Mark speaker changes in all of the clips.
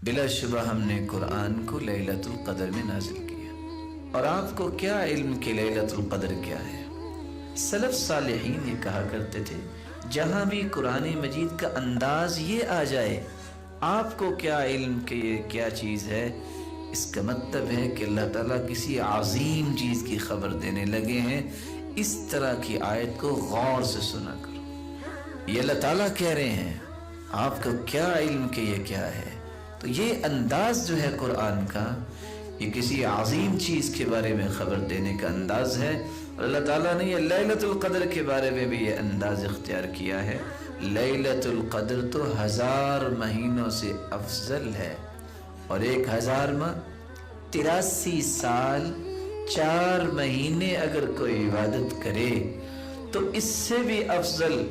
Speaker 1: بلا شبہ ہم نے قرآن کو لیلۃ القدر میں نازل کیا، اور آپ کو کیا علم کہ لیلۃ القدر کیا ہے؟ سلف صالحین یہ کہا کرتے تھے جہاں بھی قرآن مجید کا انداز یہ آ جائے آپ کو کیا علم کہ یہ کیا چیز ہے، اس کا مطلب ہے کہ اللہ تعالیٰ کسی عظیم چیز کی خبر دینے لگے ہیں۔ اس طرح کی آیت کو غور سے سنا کرو، یہ اللہ تعالیٰ کہہ رہے ہیں آپ کو کیا علم کہ یہ کیا ہے۔ تو یہ انداز جو ہے قرآن کا، یہ کسی عظیم چیز کے بارے میں خبر دینے کا انداز ہے، اور اللہ تعالیٰ نے یہ لیلۃ القدر کے بارے میں بھی یہ انداز اختیار کیا ہے۔ لیلۃ القدر تو 1000 مہینوں سے افضل ہے، اور 1000 ماہ 83 سال 4 مہینے اگر کوئی عبادت کرے تو اس سے بھی افضل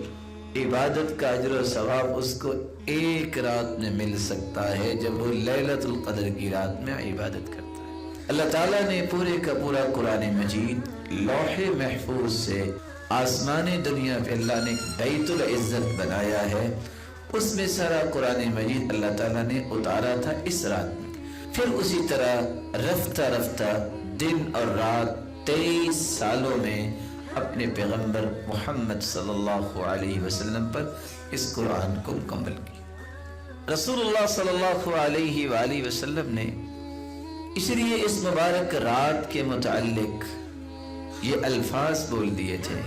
Speaker 1: عبادت کا اجر و ثواب اس کو ایک رات میں مل سکتا ہے جب وہ لیلۃ القدر کی رات میں عبادت کرتا ہے۔ اللہ تعالیٰ نے پورے کا پورا قرآن مجید لوح محفوظ سے آسمان دنیا پہ اللہ نے بیت العزت بنایا ہے، اس میں سارا قرآن مجید اللہ تعالیٰ نے اتارا تھا اس رات میں۔ پھر اسی طرح رفتہ رفتہ دن اور رات 23 سالوں میں اپنے پیغمبر محمد صلی اللہ علیہ وسلم پر اس قرآن کو مکمل کیا۔ رسول اللہ صلی اللہ علیہ وآلہ وسلم نے اس لیے اس مبارک رات کے متعلق یہ الفاظ بول دیے تھے،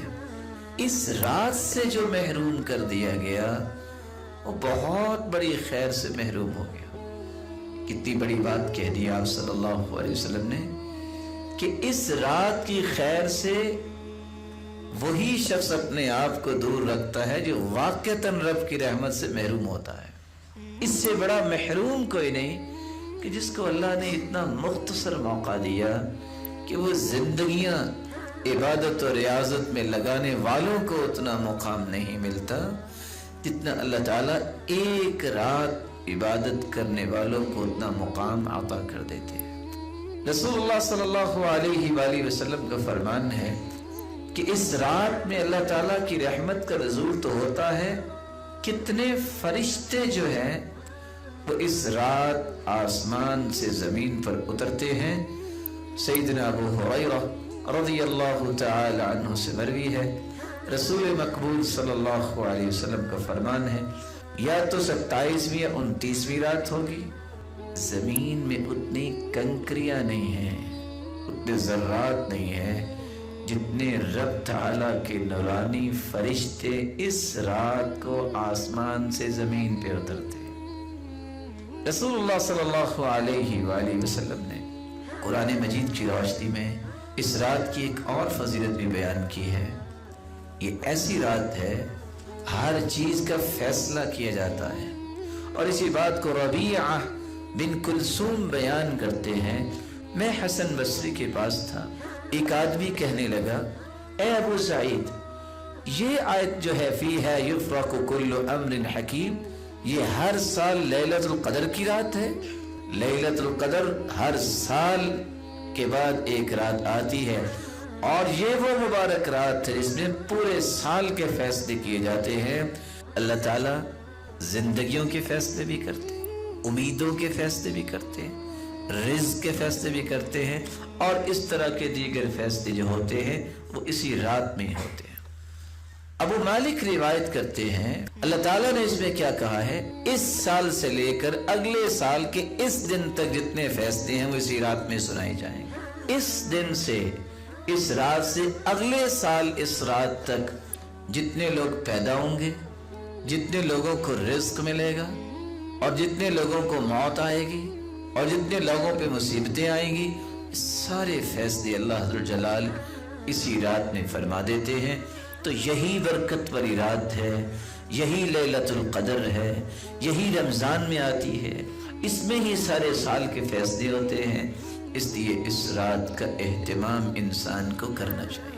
Speaker 1: اس رات سے جو محروم کر دیا گیا وہ بہت بڑی خیر سے محروم ہو گیا۔ کتنی بڑی بات کہہ دی آپ صلی اللہ علیہ وسلم نے کہ اس رات کی خیر سے وہی شخص اپنے آپ کو دور رکھتا ہے جو واقعتاً رب کی رحمت سے محروم ہوتا ہے۔ اس سے بڑا محروم کوئی نہیں کہ جس کو اللہ نے اتنا مختصر موقع دیا کہ وہ زندگیاں عبادت و ریاضت میں لگانے والوں کو اتنا مقام نہیں ملتا جتنا اللہ تعالیٰ ایک رات عبادت کرنے والوں کو اتنا مقام عطا کر دیتے ہیں۔ رسول اللہ صلی اللہ علیہ وآلہ وسلم کا فرمان ہے کہ اس رات میں اللہ تعالیٰ کی رحمت کا نزول تو ہوتا ہے، کتنے فرشتے جو ہیں وہ اس رات آسمان سے زمین پر اترتے ہیں۔ سیدنا ابو ہریرہ رضی اللہ تعالی عنہ سے مروی ہے، رسول مقبول صلی اللہ علیہ وسلم کا فرمان ہے یا تو 27ویں یا 29ویں رات ہوگی، زمین میں اتنی کنکریاں نہیں ہیں، اتنے ذرات نہیں ہیں جتنے رب تعالیٰ کے نورانی فرشتے اس رات کو آسمان سے زمین پہ اترتے۔ رسول اللہ صلی اللہ علیہ وآلہ وسلم نے قرآن مجید کی روشنی میں اس رات کی ایک اور فضیلت بھی بیان کی ہے۔ یہ ایسی رات ہے ہر چیز کا فیصلہ کیا جاتا ہے، اور اسی بات کو ربیعہ بن کلثوم بیان کرتے ہیں۔ میں حسن بصری کے پاس تھا، ایک آدمی کہنے لگا اے ابو سعید، یہ آیت جو ہے فیہا یفرق کل امر حکیم، یہ ہر سال لیلۃ القدر کی رات ہے؟ لیلۃ القدر ہر سال کے بعد ایک رات آتی ہے، اور یہ وہ مبارک رات ہے جس میں پورے سال کے فیصلے کیے جاتے ہیں۔ اللہ تعالیٰ زندگیوں کے فیصلے بھی کرتے ہیں، امیدوں کے فیصلے بھی کرتے ہیں، رزق کے فیصلے بھی کرتے ہیں، اور اس طرح کے دیگر فیصلے جو ہوتے ہیں وہ اسی رات میں ہوتے ہیں۔ ابو مالک روایت کرتے ہیں اللہ تعالیٰ نے اس میں کیا کہا ہے، اس سال سے لے کر اگلے سال کے اس دن تک جتنے فیصلے ہیں وہ اسی رات میں سنائے جائیں گے۔ اس دن سے اس رات سے اگلے سال اس رات تک جتنے لوگ پیدا ہوں گے، جتنے لوگوں کو رزق ملے گا، اور جتنے لوگوں کو موت آئے گی، اور جتنے لوگوں پہ مصیبتیں آئیں گی، سارے فیصلے اللہ ذو الجلال اسی رات میں فرما دیتے ہیں۔ تو یہی برکت والی رات ہے، یہی لیلۃ القدر ہے، یہی رمضان میں آتی ہے، اس میں ہی سارے سال کے فیصلے ہوتے ہیں، اس لیے اس رات کا اہتمام انسان کو کرنا چاہیے۔